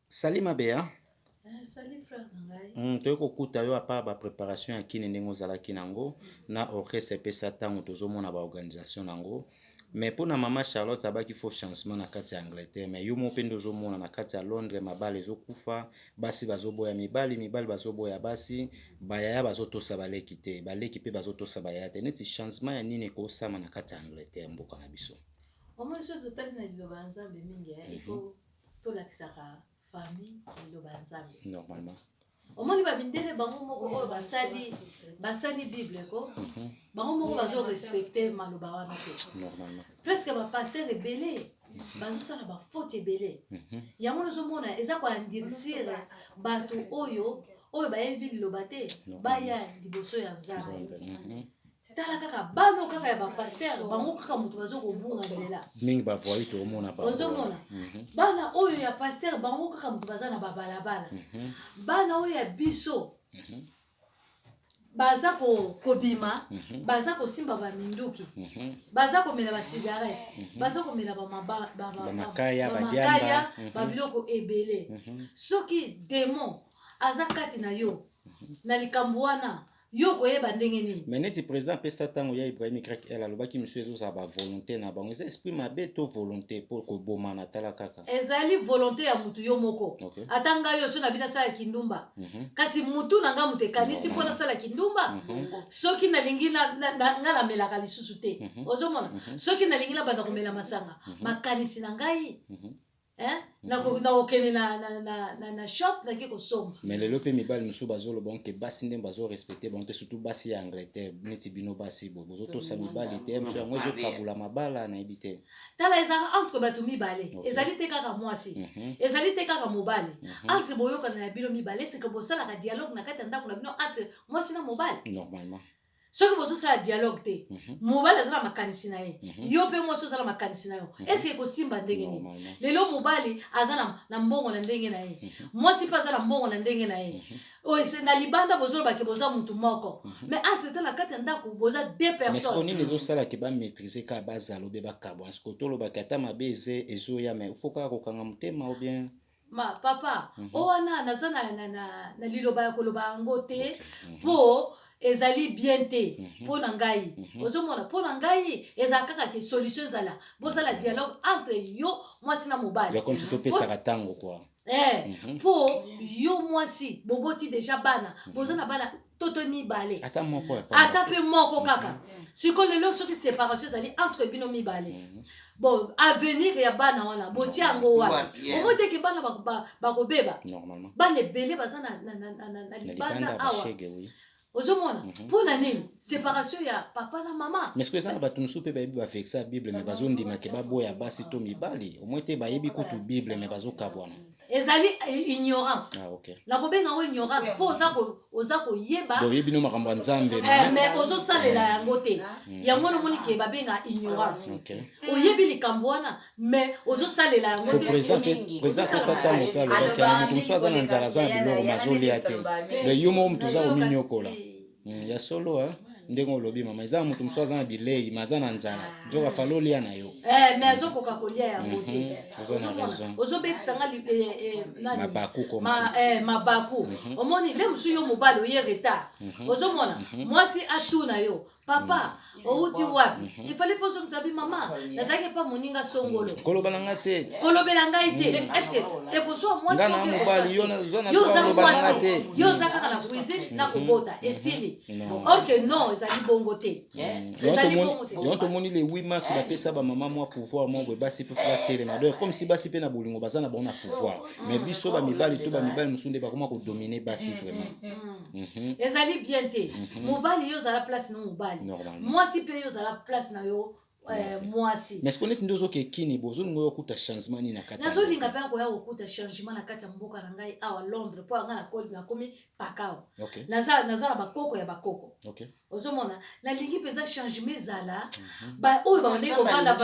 Salima Bea. Salut frère Nangai. Toyoko kuta yo apa ba préparation ya kini ndenge ozalaki nango na orchestre pesa tango tozomona ba organisation nango. Mais pour na mama Charlotte abaki faux changement na kati ya Angleterre, mais yo mo pe ndozomona na kati ya Londres mabale ezokufa, basi bazoboya mibali, mibali bazoboya basi, bayaya bazotosa baleki te, baleki pe bazotosa bayaya te. Neti changement ya nini ekosama na kati ya Angleterre mboka na biso? Omo so total na liloba nzambe mingi iko to lakisaka famille liloba nzambe. Normalement. Omoni ba mindele bango moko oyo basali Bible ko. Bango moko bazo respecter maloba wana te. Normalement. Presque ba pasteur ebele bazo sala ba faute ebele. Yango nozo mona eza ko andirisire bato oyo ba yebi liloba te baya liboso ya nzambe. Tala kaka bano kaka ya ba pasteur bango kaka mutu bazo ko bunga lela. Mingi ba voyi to mona ba. Ozo mona. Bana oyo ya pasteur bango kaka mutu bazana ba balabala. Bana oyo ya biso. Baza ko bima, baza ko simba ba minduki. Baza ko mela ba cigarette, baza ko mela ba makaya ba diamba, ba biloko ebele. Soki démon aza kati na yo na likambo wana yo koyeba ndenge nini. Mais neti président pesa tango ya Ibrahim Krek el alobaki monsieur ezoza ba volonté na bango, esprit mabe to volonté pour ko boma na tala kaka. Ezali volonté ya mutu yo moko. Atanga yo so na bina sala kindumba. Kasi mutu na nga mutu kanisi pona sala kindumba. Soki na lingi na ngala melaka lisusu te. Ozomona. Soki na lingi na banda komela masanga. Makanisi na ngai. Na okene na shop na kiko somme. Mais le lope mibali musu bazolo bonke basi ndem bazo respecter bonke surtout basi ya Angleterre neti bino basi bozo to sa mibali te mso yango ezo kabula mabala na ebite. Tala ezaka entre bato mibale. Ezali te kaka mwasi. Ezali te kaka mobali. Entre boyoka na bilo mibale c'est que bosala ka dialogue na kati ndako na bino entre mwasi na mobali. Normalement. Soki bozo sala dialogue te. Mobali azala makanisi na ye. Yo pe mwasi azala makanisi na yo. Est-ce que ko simba ndenge ni? Lelo mobali azala na mbongo na ndenge na ye. Mwasi pa azala mbongo na ndenge na ye. O na libanda bozo ba ke boza mutu moko. Mais entre tala kati ndako boza deux personnes. Mais ce qu'on est les sala ke ba maîtriser ka bazalo be ba kabwa. Ce que tolo ba kata mabeze ezo ya mais faut ka ko kanga mutema ou bien ma papa owana nazana na liloba ya koloba ngote po ezali bien te pona ngai ozomona pona ngai eza kaka ke solution zala bozala dialogue entre yo mwasi na mobali ya comme to pesa katango quoi po yo mwasi boboti déjà bana bozana bana toto mibale ata moko ata pe moko kaka siko lelo soki séparation zali entre bino mibale bon avenir ya bana wana boti yango wana omote ke bana bakobeba normalement bana ebele baza na libanda awa ozomona pona nini séparation ya papa na mama. Mais ce que ça na bato musu pe bayebi ba vexa Bible mais bazo ndima ke baboya basi to mibali omote bayebi kutu Bible mais bazo kabwana ezali ignorance. OK. La kobenga o ignorance po oza ko yeba do yebi no makambo nzambe mais ozo salela yango te yango no moni ke babenga ignorance. OK. O yebi likambo wana mais ozo salela yango te. Président pesa tango pe alobaki mutu musu aza na nzala za biloko mazolia te le yumo mutu za ominyokola ya solo ndenge olobi mama eza mutu musu aza na bilei maza na nzala nzoka falolia na yo mais azokoka kolia yango te ozobetisa nga mabaku comme mabaku omoni le musu yo mobali oye retard ozomona mwasi atuna yo papa outi wapi il fallait poser nzabi mama nazaki pa moninga songolo kolobela nga te kolobela ngai te est-ce que ekoswa mwasi ngana mobali yo na zona kolobela nga te yo zaka na cuisine na kobota esili or que non ezali bongo te ezali bongo te yo to moni le 8 mars ba pesa ba mama moi pouvoir moi basi pe fra telema donc comme si basi pe na bolingo bazana bona pouvoir mais biso ba mibali to ba mibali musunde ba koma ko dominer basi vraiment ezali bien te mobali yo za la place no mobali moi si pe yo za la place na yo mwasi mais ce qu'on est ndozo ke kini bozo ngoyo kuta changement ni na kati nazo linga pe ko ya okuta changement na kati ya mboka na ngai awa Londres po anga na kodi na komi pakao naza bakoko ya bakoko ozomona na lingi peza changement zala ba oyo ba ndeko vanda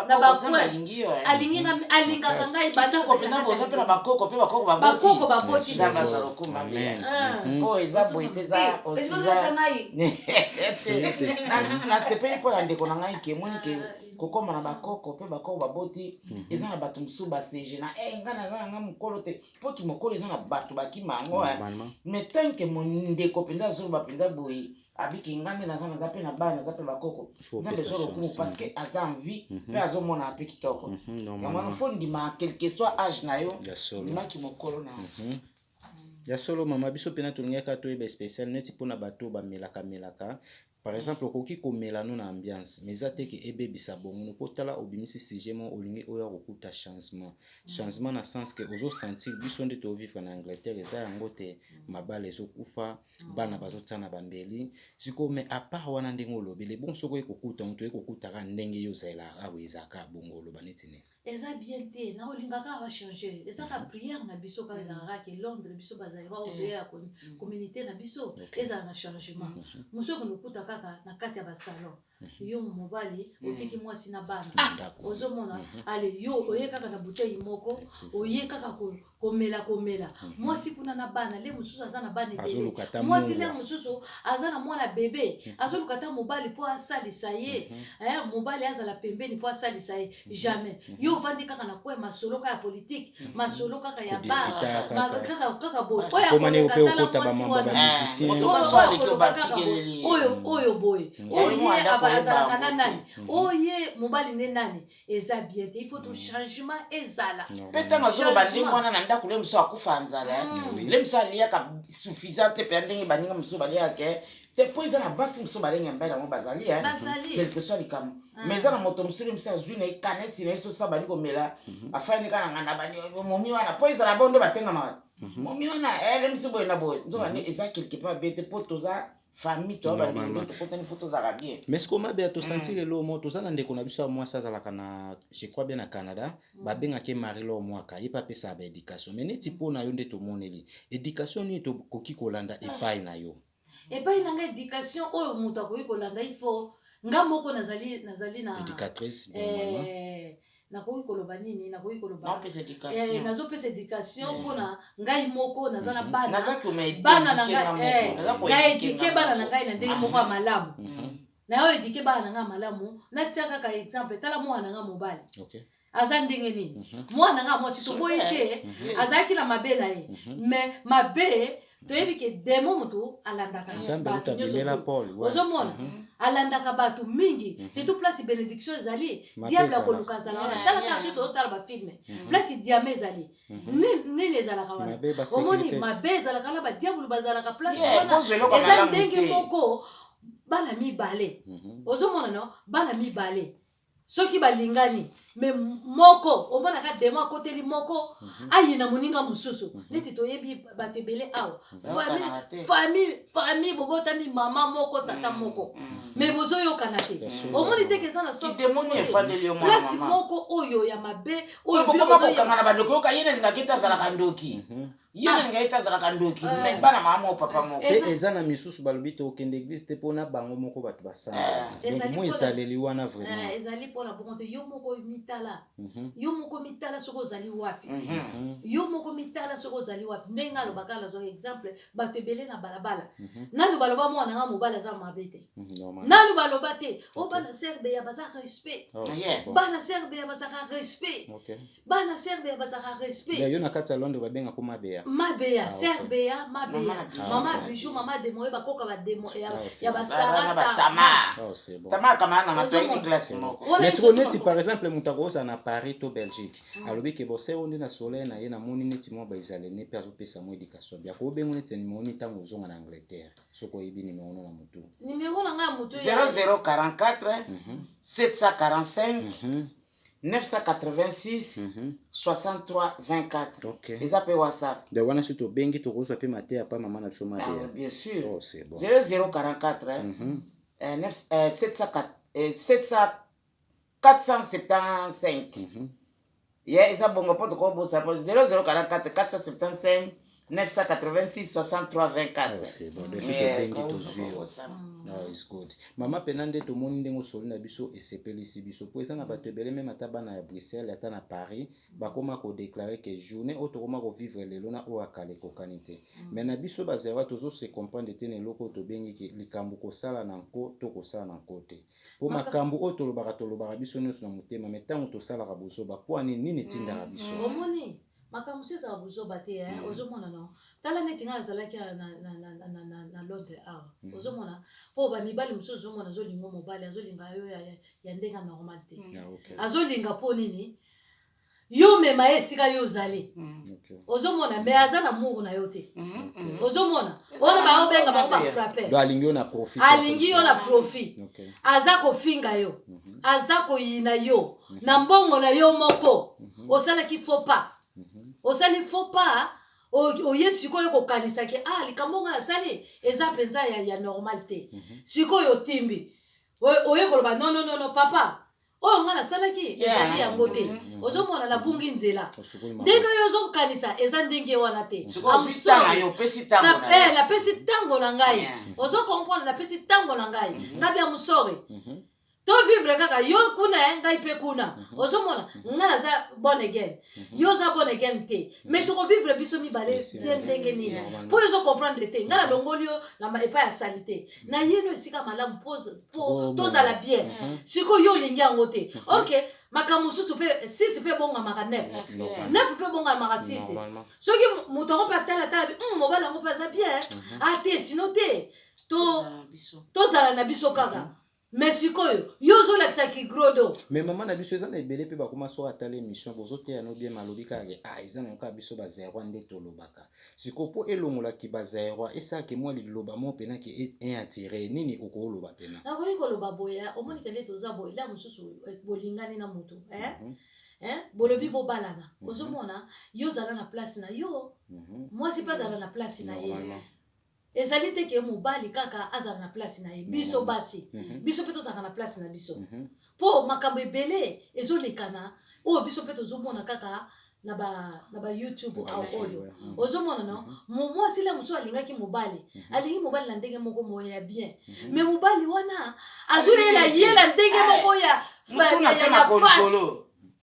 na bakula alinga kangai bata ko pena boza pe na bakoko pe bakoko baboti na bazalo kuma bien oh eza boite za otiza na sepeli po na ndeko na ngai ke monike kokoma na bakoko pe bakoko baboti eza na bato mosusu basege na nga mokolo te po ki mokolo eza na bato bakima yango mais tant que mondeko mpenza azoloba mpenza boye abiki nga nde naza mpe na bana naza mpe bakoko nzambe ezolokumu parce que aza en vie mpe azomona ape kitoko yango fo ndima quelque soit âge na yo ndimaki mokolo na ya solo mama biso pena tolingaka toyeba spécial neti mpona bato bamelaka par exemple okoki komela no na ambiance mais eza te ke ebebisa bongo po tala obimisi sujet mo olingi oyo akokuta changement na sens ke ozosentir biso nde tovivre na Angleterre eza yango te mabala ezokufa bana bazotana bambeli siko me apart wana ndenge olobele bon soko ekokuta moto ekokutaka ndenge yo ozala awa ezaka bongo oloba neti ne eza bien te na olingaka bachanger eza ka prière na biso kaka ezalaka ke Londres biso bazalika otoya ya communauté na biso ezala na changement mosuku lokuta kaka na kati ya basalon yo mobali otiki mwasi na bana ozomona ale yo oye kaka na bouteille moko oye kaka komela mwasi kuna na bana le mosusu aza na bana ebele mwasi le mosusu aza na mwana bebe azolukata mobali po asalisa ye mobali azala pembeni po asalisa ye jamais yo vandi kaka na kwe masolo kaka ya politique masolo kaka ya bara kaka boye oyo boye oye azalaka na nani oye mobali ne nani eza bien te il faut tout changement ezala peta mazolo bandi mwana na ndako le muso akufa nzala le muso aliaka suffisant te pe ndenge baninga muso baliaka te po eza na basi muso balenga mbela mo bazali quelque soit likamo mais eza na moto musuli muso azwi na kaneti na eso sabali komela afani kana ngana bani momi wana po eza la bondo batenga ma momi wana le muso boye na boye nzo bani eza quelque part bete po toza famille to ba bingo to potani photo za bien mais ce qu'on m'a bien to sentir lo mo to sana ndeko na biso moi ça za la kana je crois bien na Canada ba benga ke marilo mwaka yipa pesa ba education mais neti pona yo nde to moneli education ni to koki kolanda epai na yo epai na nga education oyo mutu akoki kolanda il faut nga moko nazali na éducatrice normalement nakoki koloba nini nakoki koloba nazopesa education mpona ngai moko naza na bana na ngai na edike bana na ngai na ndenge moko ya malamu nayo edike bana na ngai malamu natia kaka exemple tala mwana na ngai mobali aza ndenge nini mwana na ngai mwasi toboyi te azalaki na mabe na ye mais mabe toyebi ke demo motu alandaka bato nyonso ozomona alandaka bato mingi surtout place bénédiction ezali diable akoluka azala wana talaka so tozotala bafilme place diame ezali nini ezalaka wana omoni mabe ezalaka na badiabulu bazalaka place wana eza ndenge moko bana mibale ozomona no bana mibale soki balingani mais moko omonaka demo akoteli moko ayina moninga mosusu neti toyebi bato ebele awa famille bobotami mama moko tata moko mais bozoyokana te omoni te keza na place moko oyo ya mabe oyo bokokanga bandoko yoka yene ngakita azalaka ndoki yene ngaita azalaka ndoki mais bana mama papa moko eza na misusu balobi te okende église te mpona bango moko bato basala donc mo ezaleli wana vraiment ezali mpona bongo te yo moko mitala soki ozali wapi yo moko mitala soki ozali wapi ndenge alobaka nazwaka exemple bato ebele na balabala nanu baloba mwana nga mobali aza mabe te nanu baloba te o bana serbe ya bazaka respect bana serbe ya bazaka respect bana serbe ya bazaka respect yo na kati ya Londres babenga ko mabeya serbeya mabeya mama bijou mama demoye bakoka bademo ya basara tama kama na matoni classe moko mais ce neti par exemple mutakosa na Paris to Belgique alobi ke bose onde na soleil na ye na moni neti mo baizale ne perso pesa mo éducation bia ko bengo neti ni moni tango zonga na Angleterre soko yebi ni meono na mutu numéro na nga mutu 0044 745 986 63 24 ils appellent WhatsApp de wana surtout bengi to ko so pe maté pa maman na choma bien sûr oh c'est bon 0044 475 yeah ils abonga poto ko bosa 0044 475 986 63 24 c'est bon de surtout bengi to zuyo It's good. Mama penande to moni ndengo soli na biso esepelisi biso po eza na bato ebele même ata bana ya Bruxelles ata na Paris bakoma ko déclarer que journée autrement ko vivre lelo na o akale kokani te. Mais na biso bazera tozo se comprendre te ne loko to bengi ki likambo ko sala na nko to ko sala na kote. Po makambo o to lobaka biso nyonso na motema mais tango to sala ka buzoba po nini tinda biso. Omoni makamusi za buzoba te ozomona no. Tala neti nga zalaki na Londres ozomona fo ba mibali muso ozomona zolinga mobali azolinga yo ya ndenga normal te. Azolinga po nini? Yo mema esika yo zali. Ozomona me azana mungu na yo te. Ozomona ona ba obenga ba frapper. Do alingi yo na profit. Alingi yo na profit. Azako finga yo. Azako yina yo. Na mbongo na yo moko. Osala ki faut pas. Osali faut pas. Oye sikoyo ko kanisa ke likambo nga sali eza penza ya normalité. Sikoyo timbi. Oye koloba non papa. Nga na salaki ezali yango te. Ozomona na bungi nzela. Ndenge yozo kanisa eza ndenge wana te. Amsona yo pesi tango na. La pesi tango na ngai. Ozo comprendre la pesi tango na ngai. Ngabi amusori. To vivre kaka yo kuna ngai pe kuna. Ozomona ngana za born again. Yo za born again te. Mais to vivre biso mi bale bien ndenge ni. Po yozo comprendre te. Ngana longolio na ma epa ya salite. Na yeno esika malamu pose to za la bien. Siko yo lingi yango te. OK, makamusu to pe 6 pe bonga maka 9. 9 pe bonga maka 6. Soki mutongo pa tala mobala ngo pa za bien. Te sinon te. To za na biso kaka. Mais sikoyo yozo lakisa ki grodo. Mais maman na biso eza na ebele pe bakoma so atale émission bozo te ya no bien malobika ke eza na ka biso ba zero nde to lobaka. Siko po elongola ki ba zero esa ke moi liloba mo pena ki un attiré nini okoloba pena. Na ko ngoloba boya omoni kende toza boya la mususu bolingani na moto bolobi bo balana. Ozomona yo zala na place na yo. Moi si pas zala na place na ye. Ezali te ke mobali kaka azala na place na ye biso basi biso peto zaka na place na biso po makambo ebele ezolekana o biso peto zomona kaka na ba YouTube oyo ozomona no mwasi la muso alingaki mobali alingi mobali na ndenge moko moya bien mais mobali wana azulela yela ndenge moko ya mutuna sana kolokolo